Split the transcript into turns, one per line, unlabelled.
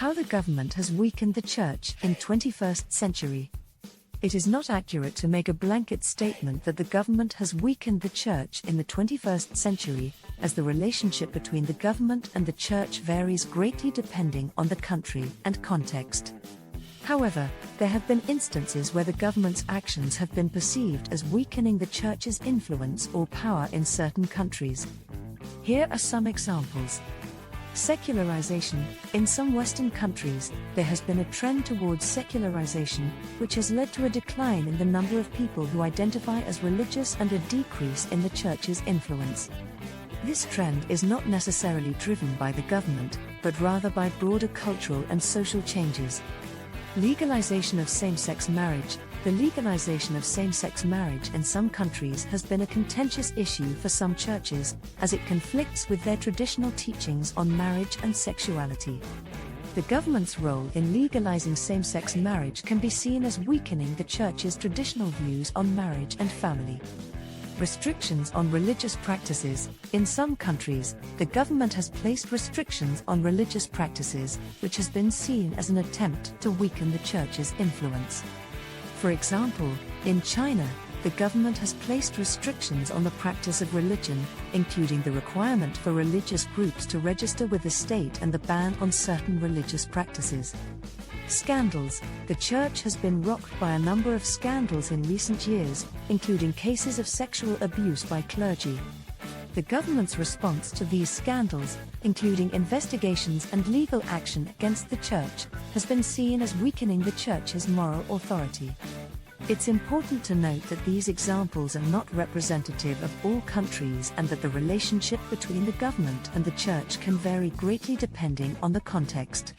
How the government has weakened the church in 21st century. It is not accurate to make a blanket statement that the government has weakened the church in the 21st century, as the relationship between the government and the church varies greatly depending on the country and context. However, there have been instances where the government's actions have been perceived as weakening the church's influence or power in certain countries. Here are some examples. Secularization. In some Western countries, there has been a trend towards secularization, which has led to a decline in the number of people who identify as religious and a decrease in the church's influence. This trend is not necessarily driven by the government, but rather by broader cultural and social changes. Legalization of same-sex marriage. The legalization of same-sex marriage in some countries has been a contentious issue for some churches, as it conflicts with their traditional teachings on marriage and sexuality. The government's role in legalizing same-sex marriage can be seen as weakening the church's traditional views on marriage and family. Restrictions on religious practices. In some countries, the government has placed restrictions on religious practices, which has been seen as an attempt to weaken the church's influence. For example, in China, the government has placed restrictions on the practice of religion, including the requirement for religious groups to register with the state and the ban on certain religious practices. Scandals. The church has been rocked by a number of scandals in recent years, including cases of sexual abuse by clergy. The government's response to these scandals, including investigations and legal action against the church, has been seen as weakening the church's moral authority. It's important to note that these examples are not representative of all countries and that the relationship between the government and the church can vary greatly depending on the context.